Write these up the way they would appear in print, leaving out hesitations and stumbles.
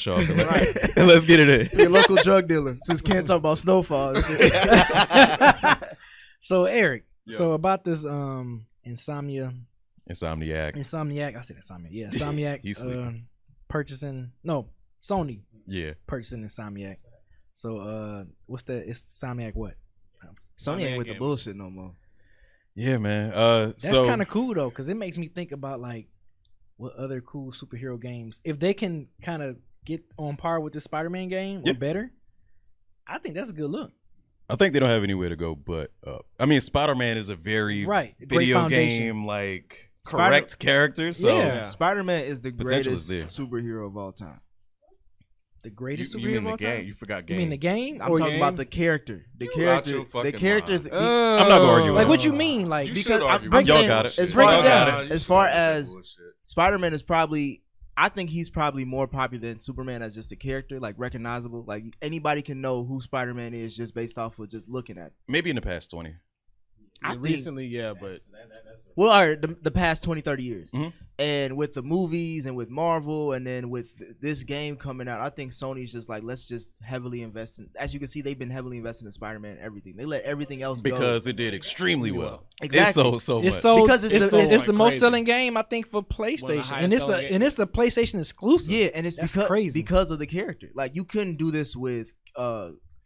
shelf and let's get it in. Your local drug dealer, since can't talk about snowfall and shit. So Eric, Yeah. so about this Insomniac. I said Insomniac. Yeah, Insomniac He's sleeping. Sony Yeah. purchasing Insomniac. So what's that? It's Insomniac what? Sony ain't with the game. bullshit no more. Yeah, man. That's so kind of cool though, because it makes me think about like what other cool superhero games, if they can kind of get on par with the Spider-Man game or better. I think that's a good look. I think they don't have anywhere to go but up. I mean, Spider-Man is a very Great video foundation. game like correct character. So Yeah. Spider-Man is the Potential is greatest there. superhero of all time. The greatest You superhero mean of the all game? time? You forgot You game. mean the game? I'm or talking game? about the character. The You out character. your The fucking characters. mind. I'm not gonna argue with like it. what you mean? Like You because should argue I'm with Y'all saying, got it. as Break far it down. as, as far as Spider-Man is probably, I think he's probably more popular than Superman as just a character, like recognizable. Like anybody can know who Spider-Man is just based off of just looking at it. maybe in the past 20. I think- recently, yeah, but Well, all right, the past 20, 30 years. Mhm. And with the movies and with Marvel and then with this game coming out, I think Sony's just like, let's just heavily invest in. As you can see, they've been heavily investing in Spider-Man and everything. They let everything else go. Because it did extremely well. Exactly. It sold so much. it's so Because it's, it's the- it's the like most crazy. selling game I think for PlayStation, and highest selling it's a PlayStation exclusive. Yeah, and it's That's because crazy. because of the character. Like you couldn't do this with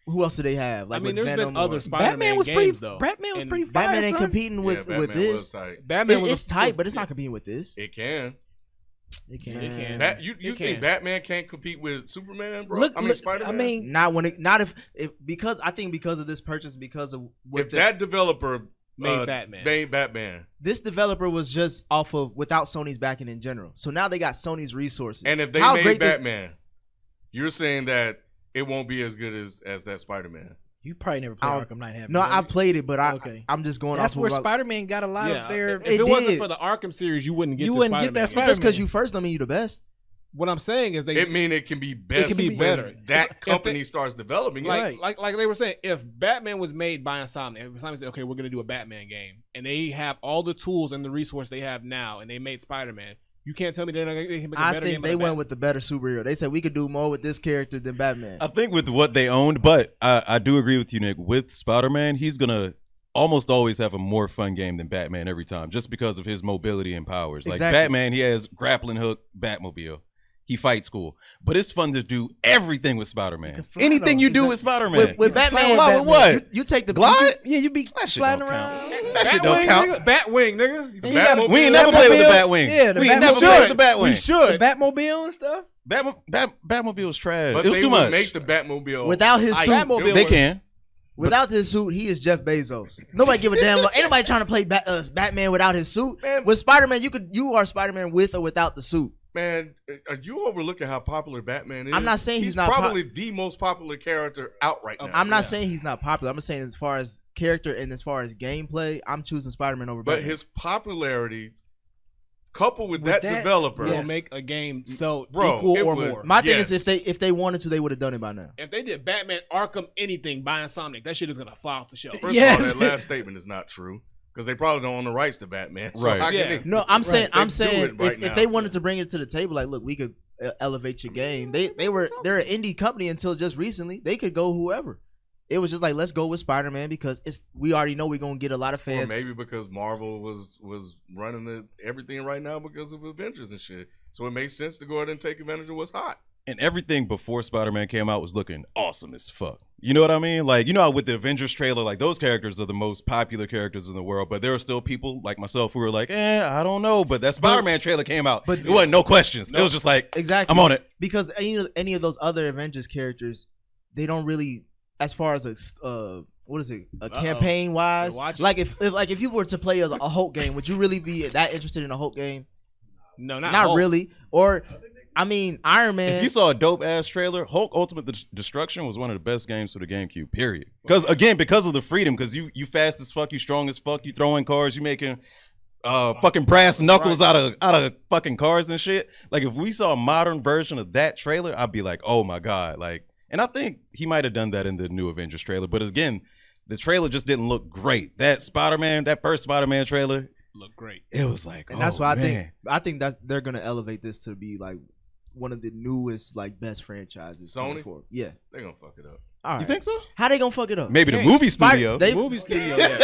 who else do they have? Like I mean, with there's Venom been other or- Spider-Man Batman was games pretty. though. Batman was And pretty. Fire, Batman ain't son. competing with Batman this. was tight. Batman was It's tight, but it's not competing with this. It can. It can. It can. Yeah. You It think can. Batman can't compete with Superman, bro? Look, I mean, look, Spider-Man. I mean, Not when it, not if because I think because of this purchase, because of what if that developer Made Batman. made Batman, this developer was just off of without Sony's backing in general. So now they got Sony's resources. and if they How made great this- Batman, you're saying that it won't be as good as that Spider-Man. You probably never played I don't- Arkham Knight, have you? no, I played it, but Okay. I'm just going That's off of where what- Spider-Man got a lot of their. If It it wasn't did. for the Arkham series, you wouldn't get. You the wouldn't get that Spider-Man game. just because Spider-Man. you first don't mean you the best. What I'm saying is they It mean it can be best. can be when better. That If company they- starts developing it. like they were saying, if Batman was made by Insomniac, if Insomniac said, okay, we're gonna do a Batman game, and they have all the tools and the resource they have now, and they made Spider-Man, you can't tell me they're not gonna make a better I game. think they went with the better superhero. They said we could do more with this character than Batman. I think with what they owned, but I do agree with you, Nick. With Spider-Man, he's gonna almost always have a more fun game than Batman every time, just because of his mobility and powers. Like Exactly. Batman, he has grappling hook, Batmobile. He fights cool, but it's fun to do everything with Spider-Man. fly, Anything though. you do with Spider-Man. with Batman, Fly with what? You take the Glide? you- You be That shit flying don't around. count. That shit don't count. Batwing, nigga. And you got- We ain't never played with the Batwing. Yeah, the we ain't Batmobile. never played with the We Batwing. The should. Batmobile and stuff. Batmobile was trash. But It was they too would much. make the Batmobile Without his tight. suit. Batmobile They was- can. Without his suit, he is Jeff Bezos. Nobody give a damn. Ain't nobody trying to play Batman without his suit. Man. With Spider-Man, you are Spider-Man with or without the suit. Man, are you overlooking how popular Batman is? I'm not saying he's not probably the most popular character out right now. I'm not saying he's not popular. I'm just saying as far as character and as far as gameplay, I'm choosing Spider-Man over But Batman. his popularity, coupled with, With that, that, developer, will yes. make a game sell Bro, equal it or would. more. My thing yes. is if they wanted to, they would have done it by now. If they did Batman Arkham anything by Insomniac, that shit is gonna fly off the shelf. First Yes. of all, that last statement is not true because they probably don't own the rights to Batman. So Right. how can Yeah. they- No, I'm saying They do it right if now. they wanted to bring it to the table, like, look, we could elevate your game. They're an indie company until just recently. They could go whoever. It was just like, let's go with Spider-Man because we already know we're gonna get a lot of Or fans. maybe because Marvel was running everything right now because of Avengers and shit. So it makes sense to go ahead and take advantage of what's hot. And everything before Spider-Man came out was looking awesome as fuck. You know what I mean? Like, you know how with the Avengers trailer, like those characters are the most popular characters in the world, but there are still people like myself who are like, I don't know. But that Spider-Man trailer came out, but it wasn't no questions. It was just like, Exactly. I'm on it. Because any of those other Avengers characters, they don't really, as far as a campaign wise, Watch it. like if you were to play a Hulk game, would you really be that interested in a Hulk game? No, Not Hulk. really. Or I mean, Iron Man. If you saw a dope ass trailer, Hulk Ultimate Destruction was one of the best games for the GameCube. Period. Because of the freedom. Because you fast as fuck, you strong as fuck, you throwing cars, you making fucking brass knuckles out of fucking cars and shit. Like if we saw a modern version of that trailer, I'd be like, oh my god, like. And I think he might have done that in the new Avengers trailer. But again, the trailer just didn't look great. That first Spider-Man trailer, Look great. it was like, and that's why man. I think that they're gonna elevate this to be like one of the newest like best franchises. Sony? coming forward. Yeah. They gonna fuck it up. All right. You think so? How they gonna fuck it up? Maybe the Hey, movie studio. They- Movie studio, yeah.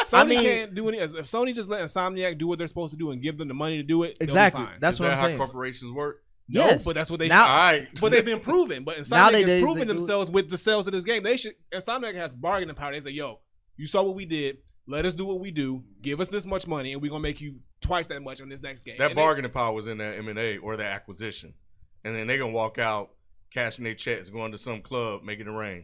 Sony I mean- can't do any. If Sony just let Insomniac do what they're supposed to do and give them the money to do it, they'll be Exactly. fine. That's Is what that I'm how saying. corporations work? No, Yes. but that's what they Now- All right. But they've been proven. But Insomniac Nowadays, has they proven do it. themselves with the sales of this game. They should. Insomniac has bargaining power. They say, "Yo, you saw what we did. Let us do what we do. Give us this much money, and we're gonna make you twice that much on this next game." That And they- bargaining power was in that M&A or that acquisition. And then they going to walk out, cashing their checks, going to some club, making it rain.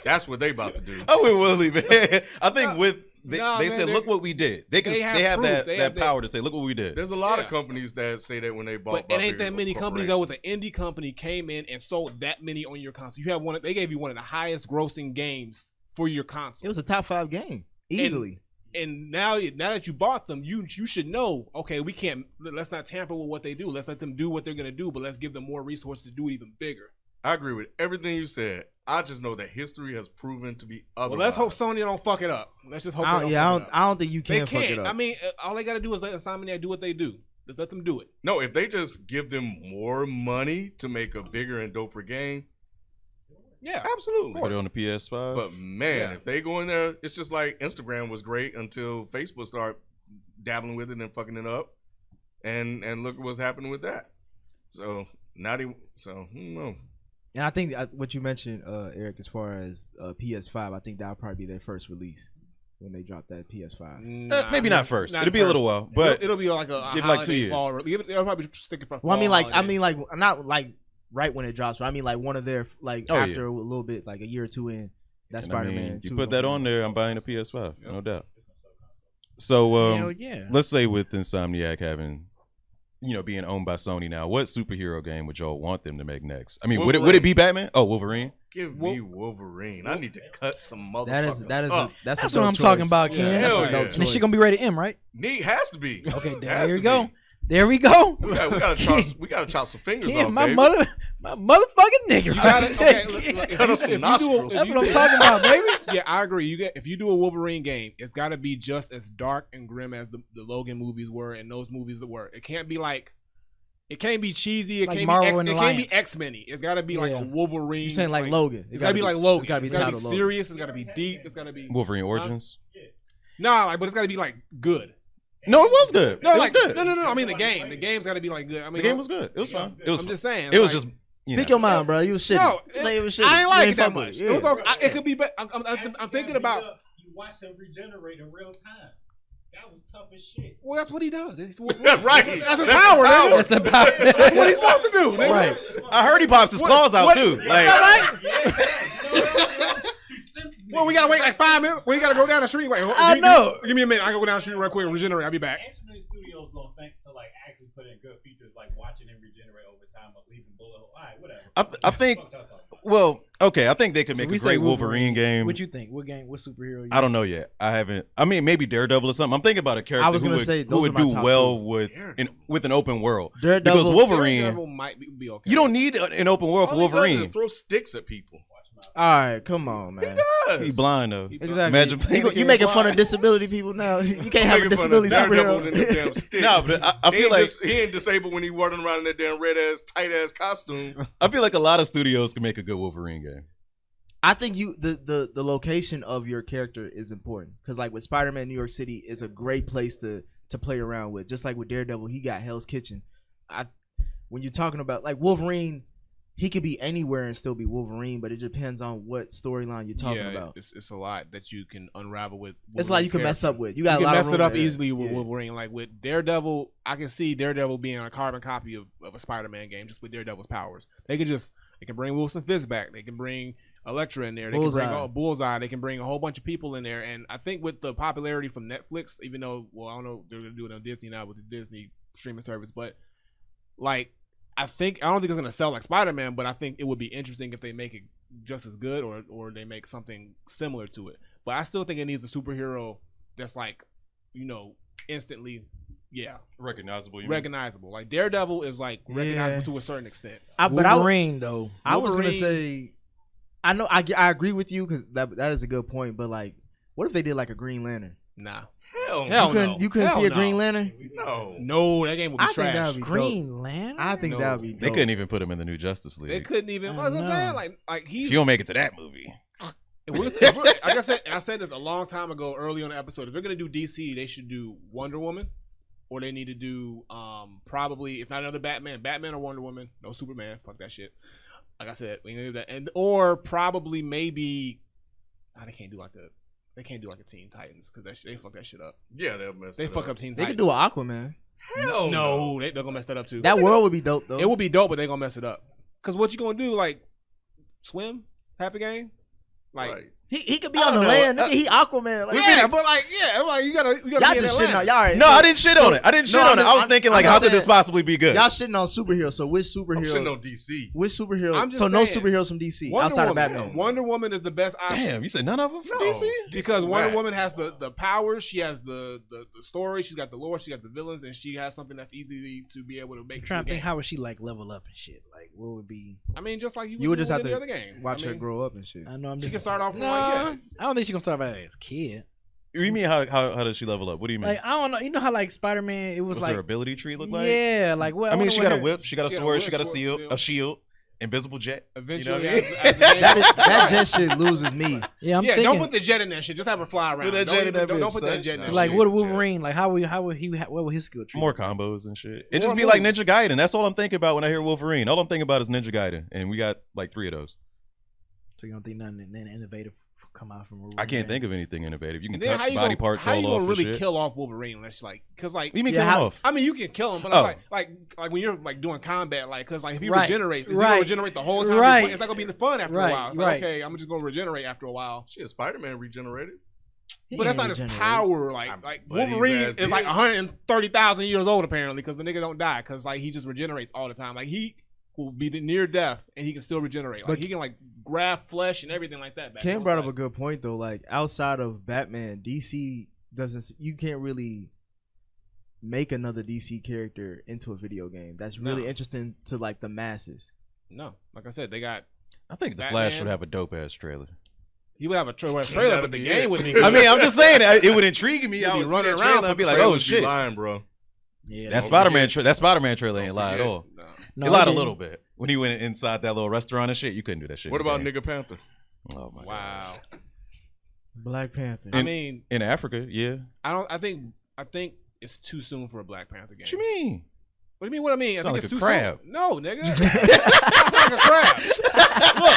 That's what they about to do. I would Willie, man. I think they man, said, look what we did. They can. they They have have proof. that They have power to say, look what we did. There's a lot of Yeah. companies that say that when they bought. But it ain't by that bigger many companies. That was corporations. an indie company came in and sold that many on your console. You have one. They gave you one of the highest grossing games for your console. It was a top 5 game easily. And now that you bought them, you should know. Okay, we can't. Let's not tamper with what they do. Let's let them do what they're gonna do. But let's give them more resources to do it even bigger. I agree with everything you said. I just know that history has proven to be otherwise. Well, let's hope Sony don't fuck it up. Let's just hope. I they don't, don't yeah, fuck I it don't, up. I don't think you They can fuck it can't. up. I mean, all they gotta do is let Insomniac do what they do. Just let them do it. No, if they just give them more money to make a bigger and doper game, Yeah. absolutely. Put it on the PS5. But man, Yeah. if they go in there, it's just like Instagram was great until Facebook started dabbling with it and fucking it up, and look at what's happening with that. So not even. So I don't know. And I think what you mentioned, Eric, as far as PS5, I think that'll probably be their first release when they drop that PS5. Maybe not first. Not It'll be a little first. while, but it'll be like a give it like 2 holiday years. fall. They'll probably stick it for. Well, I mean, fall like, holiday. not like right when it drops, but I mean, like one of their like Oh, after yeah. a little bit, like a year or two in, that and I mean, Spider-Man. you 2 put gonna that be- on there, I'm buying a PS5, no doubt. So Hell yeah. let's say with Insomniac having, being owned by Sony now, what superhero game would y'all want them to make next? I mean, would it Wolverine. be Batman? Oh, Wolverine. Give me Wolverine. I need to cut some motherfucker. That is up. that's That's a what dope I'm talking choice. about, Yeah, Ken. hell That's a yeah. dope And And this shit gonna be rated M, right? Need has to be. Okay, Has there to we go. be. There we go. We gotta chop some fingers Ken, off, my baby. motherfucking nigga. You got it. Okay, look, Cut off some nostrils. That's what I'm talking about, baby. Yeah, I agree. If you do a Wolverine game, it's got to be just as dark and grim as the Logan movies were and those movies that were. It can't be like, it can't be cheesy. It Like can't Marvel be and it can't be Alliance. X-Men. It's got to be like Yeah. a Wolverine. You saying like Logan? It's got to be like Logan. It's got to be It's got to titled be Logan. serious. It's got to be deep. It's got to be Wolverine Origins. nah, but it's got to be like good. No, it was good. No, it like was good. no. I mean the game. The game's got to be like good. I mean The game was good. It was fun. It was. I'm just saying. It was like- just. Pick your mind, bro. You was shitty. No, Say it was shitty. I ain't like You it that fuck with much. Yeah. It was okay. It could be better. I'm thinking about. You watch him regenerate in real time. That was tough as shit. Well, that's what he does. It's, Right. That's his That's power. his nigga. That's the power. That's what he's supposed to do. nigga. Right. I heard he pops his claws out too. Like, Well, we gotta wait like 5 minutes. We gotta go down the street. Like, I know. Give me a minute. I gotta go down the street real quick and regenerate. I'll be back. Anthony Studios gonna think to like actually put in good features like watching him regenerate over time or leaving bullet hole. All right, whatever. I think. Fuck y'all talking about. Well, okay. I think they could So make we a say great Wolverine game. What you think? What game? What superhero? You I don't know yet. I haven't. I mean, maybe Daredevil or something. I'm thinking about a character was who gonna would, say, who those would are my do top well two. with an open world. Daredevil. Because Wolverine, Daredevil might be okay. you don't need an open world for All he does is Wolverine. throw sticks at people. All right, come on, man. He blind though. Exactly. Imagine playing you the game making fun blind. of disability people now. You can't have a Making fun of disability Daredevil in them superhero. damn sticks. No, but I He feel ain't like he ain't disabled when he running around in that damn red ass tight ass costume. I feel like a lot of studios can make a good Wolverine game. I think the location of your character is important because like with Spider-Man, New York City is a great place to play around with. Just like with Daredevil, he got Hell's Kitchen. When you're talking about like Wolverine, he could be anywhere and still be Wolverine, but it depends on what storyline you're talking about. It's a lot that you can unravel with. It's like you can mess up with. You got You a can lot mess of it room up there. easily with Yeah. Wolverine. Like with Daredevil, I can see Daredevil being a carbon copy of a Spider-Man game just with Daredevil's powers. They can bring Wilson Fisk back. They can bring Elektra in there. They Bullseye. can bring Bullseye. They can bring a whole bunch of people in there. And I think with the popularity from Netflix, even though, well, I don't know, they're gonna do it on Disney now with the Disney streaming service, but like I don't think it's gonna sell like Spider-Man, but I think it would be interesting if they make it just as good or they make something similar to it. But I still think it needs a superhero that's like, instantly, Recognizable. recognizable. Like Daredevil is like recognizable to a certain extent. But Wolverine though. I was gonna Wolverine- say, I agree with you because that is a good point. But like, what if they did like a Green Lantern? Nah. Hell Hell no. You couldn't Hell see a no. Green Lantern? No. That game would be I think that trash. would be Green Lantern. I think No. that would be dope. They couldn't even put him in the new Justice They League. couldn't even. I know. Like he's. If you don't make it to that movie. Like I said, and I said this a long time ago, early on the episode. If they're gonna do DC, they should do Wonder Woman, or they need to do probably, if not another Batman or Wonder Woman. No Superman. Fuck that shit. Like I said, we can do that, and or probably maybe. They can't do like a Teen Titans because they fuck that shit up. Yeah, they'll mess They it fuck up. up Teen They Titans. could do an Aquaman. Hell No, they're gonna mess that up too. That world would be dope though. It would be dope, but they're gonna mess it up. Cause what you gonna do? Like swim half the game? Like Right. He could be I on the don't know. land. Nigga, he Aquaman. Like, yeah, but like you gotta y'all be in just shitting Atlanta. on y'all. Right, No, I didn't shit on it. I didn't shit on it. I was thinking like, I'm how could saying- this possibly be good? Y'all shitting on superheroes. So which I'm superheroes? shitting on DC. Which superheroes? I'm just So no saying, superheroes from DC Wonder outside Woman. of Batman. Wonder Woman is the best option. Damn, you said none of them from No. DC? Because Wonder Right. Woman has the powers, she has the story, she's got the lore, she got the villains, and she has something that's easy to be able to make. I'm trying to to the think, game. how would she like level up and shit? Like, what would be? I mean, just like You would just have any to other game. Watch I her mean, grow up and shit. I know I'm She just. can start off from No, like I don't think she gonna start out as a kid. You mean how does she level up? What do you mean? Like I don't know. You know how like Spider-Man, it was What's like her ability tree look like? yeah, like what? I mean, wonder she what got a her- whip, she got a She got a sword, whip, she got a sword, shield, invisible jet. eventually. You know what I mean? as the game That jet shit loses me. Yeah, I'm yeah, thinking. don't put the jet in that shit. Just have her fly around. Put that Don't jet in even- that don't bitch, put that son. jet in that like shit. what Wolverine? Like how would what would his skill tree? More look like? combos and shit. It More just be like moves. Ninja Gaiden. That's all I'm thinking about when I hear Wolverine. All I'm thinking about is Ninja Gaiden, and we got like 3 of those. So you don't think nothing innovative come out from? I can't think of anything innovative. You can And then cut body parts how all you off gonna and really shit. kill off Wolverine unless like because like What do you mean Yeah, kill him how- off? I mean you can kill him but Oh. like when you're like doing combat like because like if he Right. regenerates is he Right. gonna regenerate the whole time? Right. It's not gonna be the fun after Right. a while. It's like Right. okay I'm just gonna regenerate after a while. Shit, Spider-Man regenerated. But that's not his power. Like but his Wolverine ass is like did. 130,000 years old apparently because the nigga don't die because like he just regenerates all the time. Like he will be near death and he can still regenerate. Like But- he can like graft flesh and everything like that. Cam brought up a good point though. Like outside of Batman, DC doesn't. You can't really make another DC character into a video game. That's really No. interesting to like the masses. No, like I said, they got. I think the Batman. Flash would have a dope ass trailer. He would have a trailer, That'd but the be game it. would be. I mean, I'm just saying it would intrigue me. You'd I be would see running that around trailer, I'd be like, Trailers oh be shit, lying, bro. Yeah, that Don't Spider-Man, forget. that Spider-Man trailer ain't Don't lie at forget. all. No. no, It lied a didn't. little bit when he went inside that little restaurant and shit. You couldn't do that shit. What in the about game. Nigga Panther? Oh my god. Wow. Black Panther. I mean, In Africa, yeah. I think it's too soon for a Black Panther game. What you mean? What do you mean? What I mean? I Sound think like it's a too crab. soon. No, nigga. Sounds like a crab.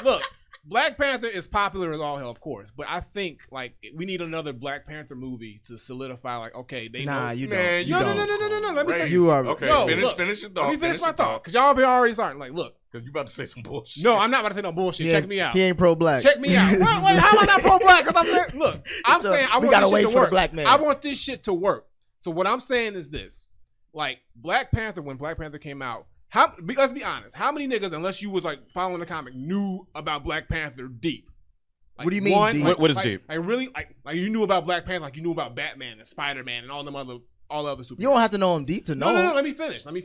Look. Black Panther is popular as all hell, of course, but I think like we need another Black Panther movie to solidify. Like, okay, they Nah, know. you Man, don't. you You no, don't. no. Let me say. Raise. You are- okay. No, finish look. your thought. Let me finish my your thought because y'all be already starting. Like, look. Because you about to say some bullshit. No, I'm not about to say no bullshit. He Check ain't- me out. He ain't pro black. Check me out. Wait, how am I not pro black? Because I'm saying, look, I'm So, saying I we want gotta this wait shit to for the work. black man. I want this shit to work. So what I'm saying is this: like Black Panther, when Black Panther came out, let's be honest, how many niggas, unless you was like following the comic, knew about Black Panther deep? Like, What do you mean deep? What is like, deep? Like really, like you knew about Black Panther, like you knew about Batman and Spider-Man and all the other superheroes. You don't have to know him deep to know. No. him. Let me finish. What I'm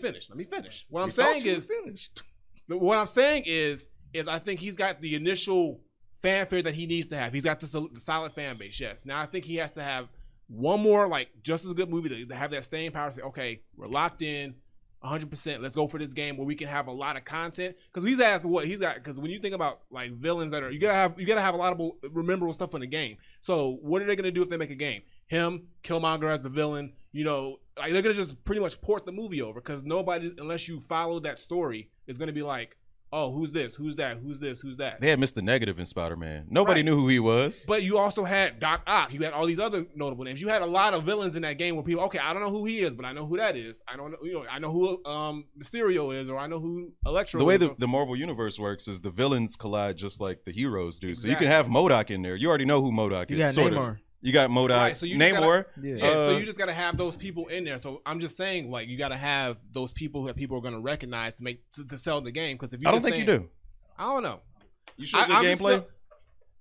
You thought saying you is was finished. what I'm saying is I think he's got the initial fanfare that he needs to have. He's got the solid fan base, yes. Now I think he has to have one more like just as good movie to have that staying power. Say, okay, we're locked in, 100%. Let's go for this game where we can have a lot of content. Because he's asked what he's got. Because when you think about like villains that are, you gotta have a lot of rememberable stuff in the game. So what are they gonna do if they make a game? Him, Killmonger as the villain. You know, like they're gonna just pretty much port the movie over because nobody, unless you follow that story, is gonna be like, oh, who's this? Who's that? Who's this? Who's that? They had Mr. Negative in Spider-Man. Nobody Right. knew who he was. But you also had Doc Ock. You had all these other notable names. You had a lot of villains in that game where people, okay, I don't know who he is, but I know who that is. I don't know, I know who Mysterio is, or I know who Electro The way is. the Marvel Universe works is the villains collide just like the heroes do. So you Exactly. can have MODOK in there. You already know who MODOK You is. got Sort Namor. of. You got MODOK. Right, so you just Namor. Yeah. Yeah, so Uh, you just got to have those people in there. So I'm just saying, like, you got to have those people that people are going to recognize to sell the game. Because if you I don't just think saying, you do. I don't know. You show good I'm just gameplay.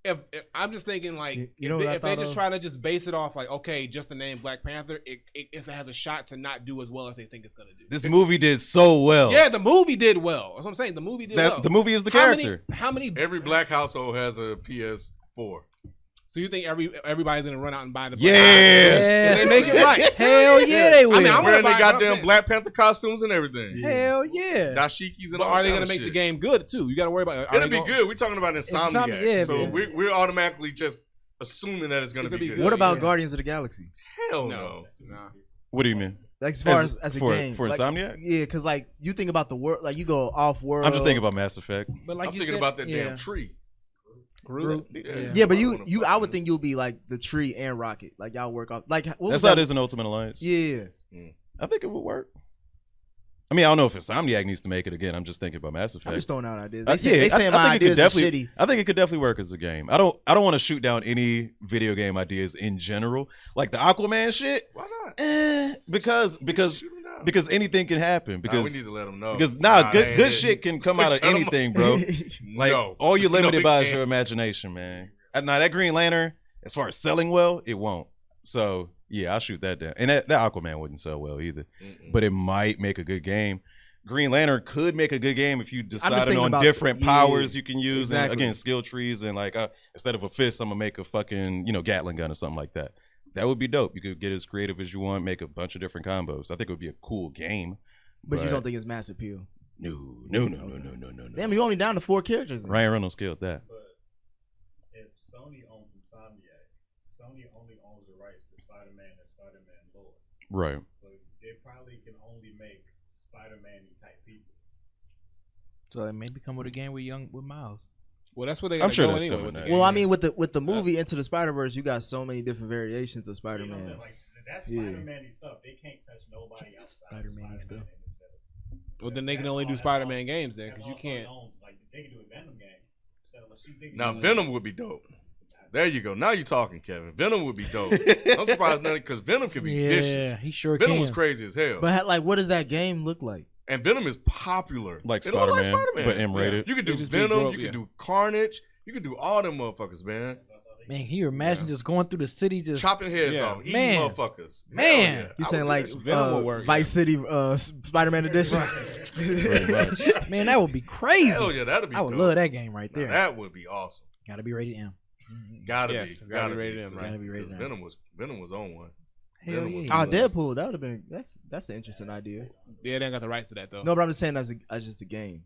If I'm just thinking like You know what I if they thought just of? try to just base it off like okay just the name Black Panther it has a shot to not do as well as they think it's gonna do. This movie did so well. Yeah, the movie did well. That's what I'm saying. The movie did well. The movie is the How character. How many Every black household has a PS4. So you think everybody's gonna run out and buy the? Yes. They make it right. Hell yeah, they will. I mean, I'm gonna wearing the buy it, goddamn I'm Black Panther costumes and everything. Hell yeah. Dashikis and But all are they kind gonna of make shit. the game good too? You got to worry about. It'll be good. We're talking about Insomniac, yeah, so man. we're automatically just assuming that it's gonna It'll be be good. What about Yeah. Guardians of the Galaxy? Hell no. Nah. What do you mean? Like as far as a for game for like, Insomniac? Yeah, because like you think about the world, like you go off world. I'm just thinking about Mass Effect. But like I'm you thinking said, about that yeah. damn tree. Groot. Yeah. Yeah, but I I would think you'll be like the tree and Rocket. Like y'all work off. Like what That's was how that? it is in Ultimate Alliance. Yeah. I think it would work. I mean, I don't know if Insomniac needs to make it again. I'm just thinking about Mass Effect. I'm just throwing out ideas. I- They say, yeah, they saying I my think it could ideas are definitely. shitty. I think it could definitely work as a game. I don't want to shoot down any video game ideas in general, like the Aquaman shit. Why not? Because Shoot 'em down. because anything can happen. Nah, Because we need to let them know. because Nah, good ain't good it. shit can come out of Cut 'em anything, bro. Like No. all you're No, limited it by is can't. your imagination, man. Now that Green Lantern, as far as selling well, it won't. So yeah, I'll shoot that down. And that Aquaman wouldn't sell well either, but it might make a good game. Green Lantern could make a good game if you decided thinking on about different yeah, powers you can use. exactly. And again, skill trees and like instead of a fist, I'm gonna make a fucking Gatling gun or something like that. That would be dope. You could get as creative as you want, make a bunch of different combos. I think it would be a cool game. But you don't think it's mass appeal? No. Damn, you only down to 4 characters. Then. Ryan Reynolds killed that. But if Sony owns Insomniac, Sony only owns the rights to Spider-Man and Spider-Man Lore. Right. So they probably can only make Spider-Man type people. So it maybe come with a game with Miles. Well, that's what they. I'm gotta sure go that's anyway coming with the next. game. Well, I mean, with the movie Into the Spider-Verse, you got so many different variations of You know what I'm Spider-Man. saying? Like that's Yeah. Spider-Man stuff. They can't touch nobody outside Spider-Man-y of stuff. Spider-Man in this film. Well, then they can only do That's Spider-Man all- games then, that's because you all can't. Sony owns. Like they can do a Venom game. So let's see, they can Now do Venom would be dope. There you go. Now you're talking, Kevin. Venom would be dope. I'm surprised nothing because Venom can be vicious. Yeah, he sure Venom can. was crazy as hell. But like, what does that game look like? And Venom is popular. Like It look Spider-Man, Spider-Man. but M-rated. You can do It just be Venom. broke, You yeah. can do Carnage. You can do all them motherfuckers, man. Man, can you imagine just going through the city just Chopping heads Yeah. off, eating Man. motherfuckers. Man. Hell yeah. You I saying would like do that shit. Venom will work, Vice City Spider-Man edition? Pretty much. Man, that would be crazy. Hell yeah, that'd be I would dope. love that game right Now, there. that would be awesome. Gotta be rated M. Gotta Yes, be. it's gotta be rated M, right? Gotta be rated 'Cause M. Venom was on one. Hell Venom was- yeah. Oh, Deadpool. That would have been. That's an interesting idea. Yeah, they ain't got the rights to that though. No, but I'm just saying as just a game.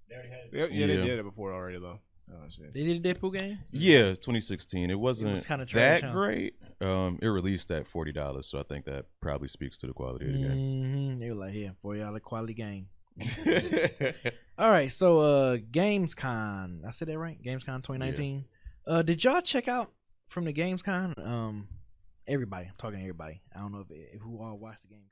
They already had it. Yeah, they Yeah. did it before already though. Oh shit. They did a Deadpool game? Yeah, 2016. It wasn't was kinda trash, that huh? great. It released at $40, so I think that probably speaks to the quality of the game. They were like, yeah, $40 quality game. All right, so Gamescom. I said that right? Gamescom 2019. Did y'all check out from the Gamescom? Everybody. I'm talking to everybody. I don't know if who all watched the game.